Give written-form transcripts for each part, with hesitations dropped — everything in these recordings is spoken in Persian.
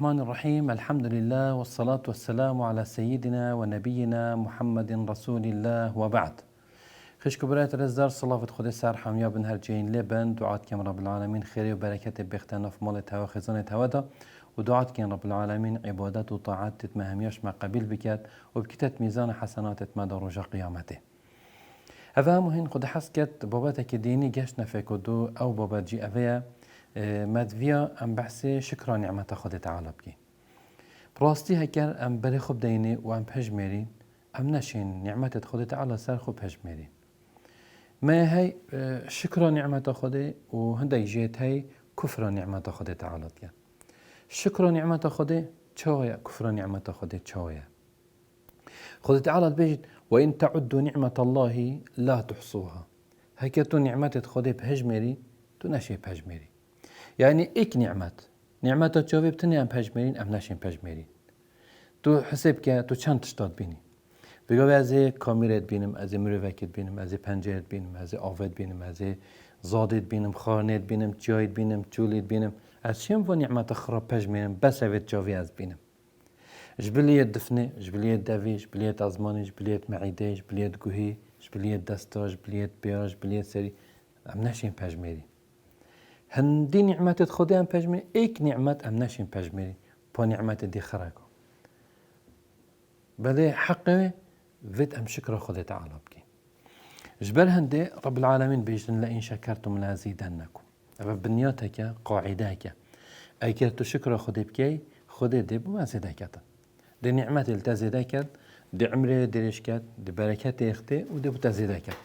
الرحمن الرحيم. الحمد لله والصلاة والسلام على سيدنا ونبينا محمد رسول الله وبعد. خشك برات الازدار صلاة خود سر حميا بن هرجين لبن دعات كم رب العالمين خير وبركة بختنا في مالتها وخزانتها ودا ودعات كم رب العالمين عبادات وطاعات تتمهمياش ما قبيل بكات وبكتت ميزان حسنات تتمدى رجا قيامته. هذا مهم خود حسكت باباتك ديني جشنا فيكودو أو بابات جي أفيا مدفيا ام بحثي شكرا نعمة خود تعالى بكي براستي هكر ام بري خوب ديني وام بهجميرين ام نشين نعمة خود تعالى سر خوب بهجميرين ما هي شكرا نعمة خود وهندي جيت هي كفر نعمة خود تعالى بكي شكرا نعمة خود تشويا كفر نعمة خود تشويا خود تعالى بيجد وإن تعدوا نعمة الله لا تحصوها هكتو نعمة خود بهجميرين تو نشي بهجميرين يعني إيك نعمات تشوفي بتني أم بهجمرين أم ناشين بهجمرين تو حسب كه تو چند تشتاد بینی بگو از کامیرت بینم از مروفکت بینم از پنجرت بینم از آفت بینم از زادت بینم خانت بینم جایت بینم چولیت بینم از چیم و نعمت خراب بهجمرين بس اوید جاوی از بینم جبلیت دفنه جبلیت دوی جبلیت آزمانی جبلیت معیده جبلیت گوهی جبلیت دستا جبلیت بیاج جبلیت سری أم ناشين بهجمرين هندي نعمات خودي ام بجمري ايك نعمات ام ناشين بجمري با نعمات دي خراكو بلي حقي فيت ام شكر خودي تعالى بكي جبل هندي رب العالمين بيجن لئن شكرتم لازيدنكم اما بنياتك قاعداك اي كرتو شكر خودي بكي خودي دي بما زيداكت دي نعمات التزيداكت دي عمري دي رشكت دي بركات اختي ودي بتزيداكت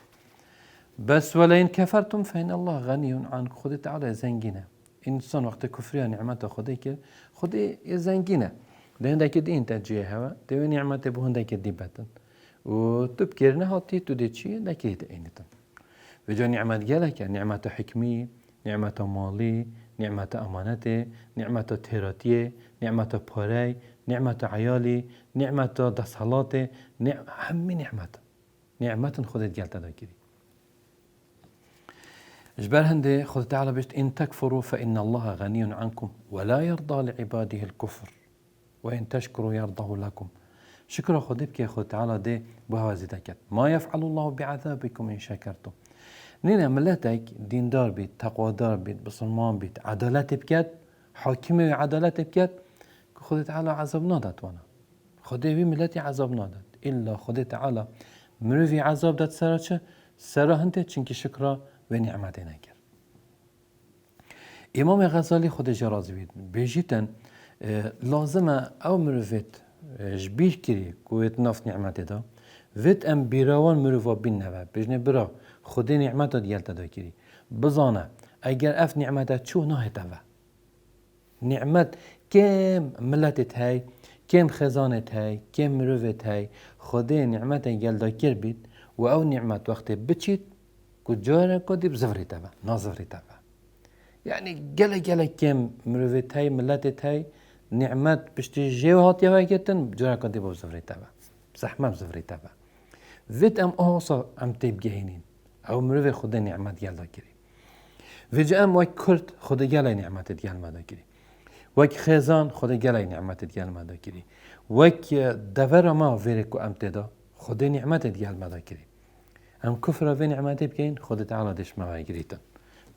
بس ولئن كفرتم فإن الله غني عنك خود تعالى زنجنا إنسان وقت كفريا نعمته خديك خدي زنجنا ده هندك دي انت جيها ده نعمته به هندك دي بتن وتبكرنا هاتي تدي شيء ده كده إنتن وجا نعمة جالك نعمة حكمي نعمة مالي نعمة أمانته نعمة تهراتية نعمة باري نعمة عيالي نعمة دصلاته هم نعمة خدت جالت ده كده جبال هندي خذ تعالى بيشت إن تكفروا فإن الله غني عنكم ولا يرضى لعباده الكفر وإن تشكروا يرضه لكم شكرا خذ يا خذ تعالى دي بهوازدك ما يفعل الله بعذابكم إن شكرتم نينا ملتك دين دار بيت تقوى دار بيت بصرمان بيت عدالات بكات حاكمة عدالات بكات خذ تعالى عذاب نادت وانا خذ بي ملتي عذاب نادت إلا خذ تعالى مروفي عذاب دات سراتش سرا هنتي چنكي شكرا و نعمت نکر امام غزالی خودش راضی بید بیجیتن لازمه او مروفت جبیر کری کویت نفت نعمت دا ویت ام بیراوان مروفا بین نوه بجنه برا خودی نعمت دا دیلتا دا کری بزانه اگر اف نعمت چو نهت اوه نعمت کم ملتت های کم خزانت های کم مروفت های خودی نعمت گل دا کر بید و او نعمت وقت بچید كجارة كودي بزفري تبع نازفري تبع يعني جل كم مروفت هاي ملتت هاي نعمات بشتي جيوهات يواي كتن جارة كودي بزفري تبع زحمة بزفري تبع فيت ام اوصا ام تيب جهينين او مروفي خود نعمات جل داكري فيجا ام واك كرد خود جل نعمات جل ما داكري واك خزان خود جل نعمات جل ما داكري واك دفر ما فيركو ام تدا خود نعمات جل ما داكري ام كفر في نعمته بكين خود تعالى دش ما يجريتن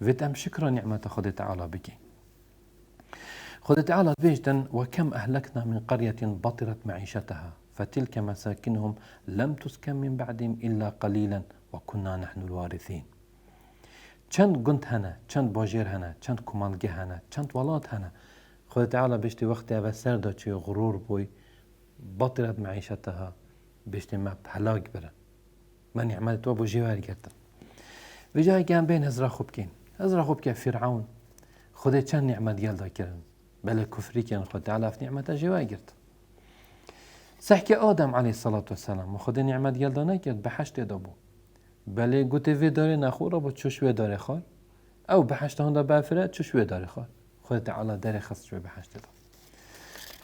فيت ام شكرا نعمته خود تعالى بكين خود تعالى بيجتن وكم أهلكنا من قرية بطرت معيشتها فتلك مساكنهم لم تسكن من بعدهم إلا قليلا وكنا نحن الوارثين چند قنت هنا چند باجير هنا چند كمالجه هنا چند ولات هنا خود تعالى بيجتي وقت أبسر دا چي غرور بوي بطرت معيشتها بيجتي ما بهلاك برن من نعمت وابو جواري كتن وجاي كان بين هزرا خوب كان فرعون خده چند نعمت يلدا كرن بلا كفري كان خد تعالى في نعمت جواري كرت سحكي آدم عليه الصلاة والسلام وخده نعمت يلدا نكرد بحشت دابو بلا قوتي في داري نخورا بو تشوشوه داري خار او بحشت هندا بافرات تشوشوه داري خار خده تعالى داري خص شوي بحشت دا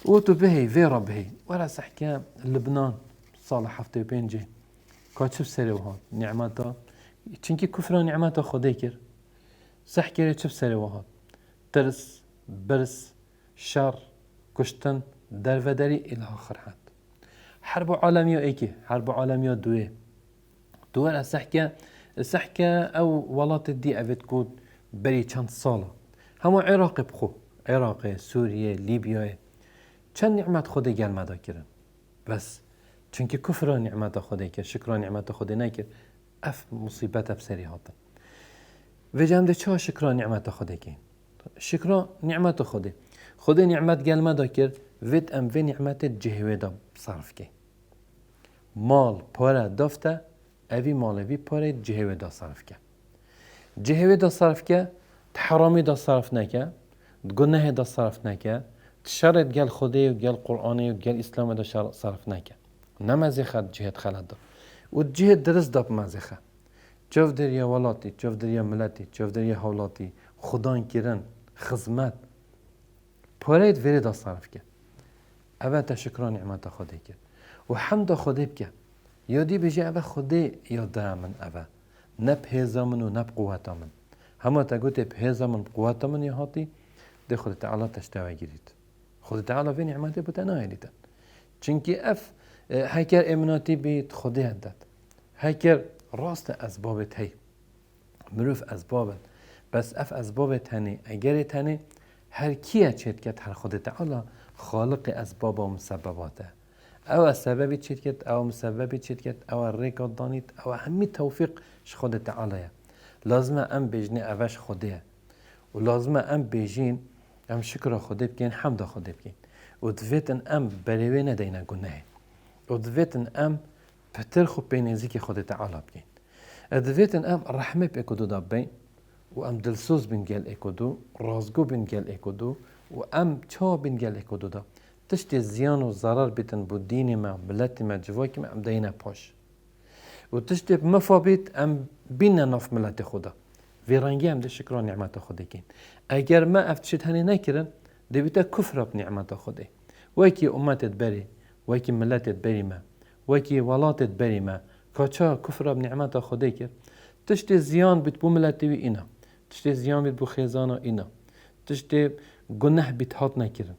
وتو بهي فيرا بهي ورا سحكي لبنان صالح هفته بينجي كاتشف سري وهاد نعمتا چنكي كفر نعمتا خدي كر صح كري چف سري وهاد ترس برس شر کشتن درودری الى آخر حد حرب عالمية ايكي حرب عالمية دوية دوار السحكة او ولات دي افت كود بري چند صالة همو عراق بخو عراق سوريا ليبيا چند نعمت خود گل مدا کرن بس چونکه کفر نعمت خود کرد شکر نعمت خود نکرد اف مصیبت بسری هاتن و جمده چه شکر نعمت خود کن شکر نعمت خود نعمت گل مدا کرد وید ام و نعمت جهوه دا صرف کن مال پاره دافته اوی مالوی پاره جهوه دا صرف کن جهوه دا صرف کن حرامی دا صرف نکن گناه دا صرف نکن شرط گل خدای و گل قرآنی و گل اسلام دا صرف نکن نمازی خد جهت خلد دا و جهت درست دا بمازی چوف دریا ولاتی چوف دریا ملتی چوف دریا حولاتی خدان کرن خدمت پارید وری دا صرف کن اوه تشکر نعمت خدای کن و حمد خدای بکن یادی بجی اوه خدای یاده من اوه نب هیزا من و نب قوتا من همه تا گوته بهیزا من قوتا من یا هاتی ده خود تعالی تشتوه گیرید خود تعالی في نعمته بتناهي لتن چونكي اف هكر امناتي بيت خدي هدد هكر راست اسبابت هي مروف اسبابت بس اف اسبابت هني اگر هني هر كيه چت كت هر خود تعالی خالق اسباب و مسبباته او سببی چت كت او مسببی چت كت او ريكاد دانيت او همي توفيق ش خود تعالی لازم ام بجني اوش خديه ولازم ام بيجين ام شکر خدا بکن حمد خدا بکن و دویتن ام بریوه ندینا گناه و دویتن ام پتر خو بینیزی که خدا تعالی بکن دویتن ام رحمه بکدو دا بین و ام دلسوز بین گل اکدو رازگو بین گل اکدو و ام چا بین گل اکدو دا تشتی زیان و ضرر بیتن بو دین ما ملت ما جواکی ما ام دینا پاش و تشتی مفابیت ام بین ناف ملت خدا ویرانگی هم ده شکر نعمت خدا کن اگر ما افتشت هنی نکرن دویتا کفر بنعمت خدا وکی امتت بری وکی ملتت بری ما وکی ولاتت بری ما کچا کفر بنعمت خدا کرد تشت زیان بیت بو ملتی وی اینا تشت زیان بیت بو خیزانا اینا تشت گناه بیت هات نکرن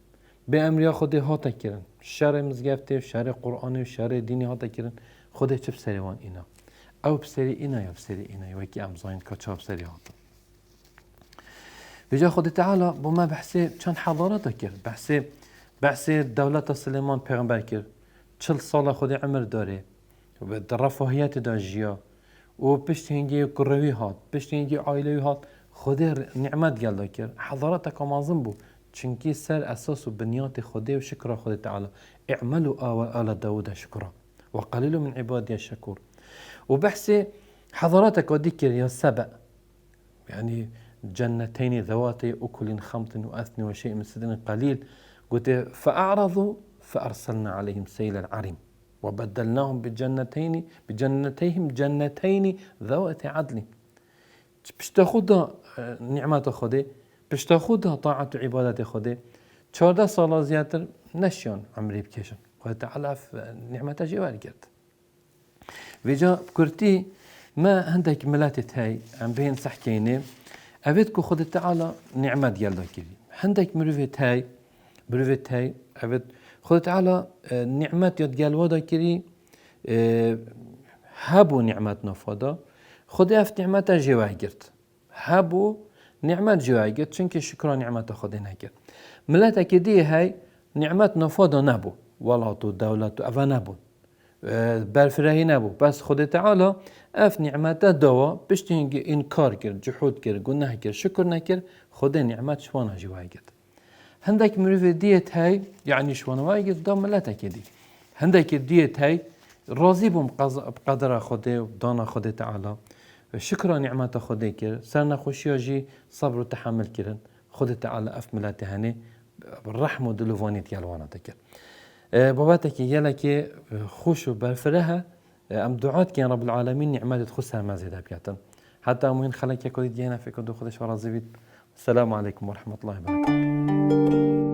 به امریا خدا هات کرن شر مزگفته شر قرآن و شر دینی هات کرن خدا چه بسریوان اینا او بسری اینا یا بسری اینا یا وکی امزاین کچا بسری هات بجا خود تعالی با ما بحثی چند حضارت کرد بحثی دولت سلیمان پیغمبر کرد 40 سال خود عمر داره و در رفاهیت دا جیا و پشت هنگی کروی هات پشت هنگی عائلوی هات خود نعمت گلدا کرد حضارت کامازم بود چونکی سر اساس و بنیات خود و شکر خود تعالی اعملوا آل داود شکرا و قلیل من عبادی الشکور و بحثی حضارت کادی کرد یا سبع يعني جنتين ذواتي أكل خمط وأثن وشيء من سدر قليل قلت فأعرضوا فأرسلنا عليهم سيل العرم وبدلناهم بجنتيهم جنتين ذوات عدل باش تاخذ نعمات خدي باش تاخذ طاعة عبادة خدي 14 سال زيادة نشيون عمري بكيشن قلت تعالى نعمته جوال قد ويجا بكرتي ما عندك ملاتت هاي عم بين سحكيني أبيتكو خد تعالى نعمت يلا كذي عندك مروفت هاي أبيت خد تعالى نعمت يد جلودا كذي هبو نعمت نفادا خد أف نعمت جواه قرت هبو نعمت جواه قرت چونك شكرا نعمت خد نكرت ملات كذي هاي نعمت نفادا نبو ولاتو دولتو أفا نبو برفرهی نبود بس خود تعالی اف نعمت دوا بشتینگی انکار کرد جحود کرد گناه کرد شکر نکرد خود نعمت شوانه جوای کرد هندک مروف دیت های یعنی شوانه وای کرد دا ملت کدی هندک دیت های راضی بوم بقدر خود و دانا خود تعالی و شکر نعمت خود کرد سر نخوشی جی صبر و تحمل کرد خود تعالی اف ملت هنی رحم و دلوانیت یلوانه کرد باباتك يلك خوش وبرفرها ام دعات كان رب العالمين نعمات تخصها ما زيدا بياتن حتى امين خلك يكون ديانا فيكم دو خدش ورا زبيد السلام عليكم ورحمه الله وبركاته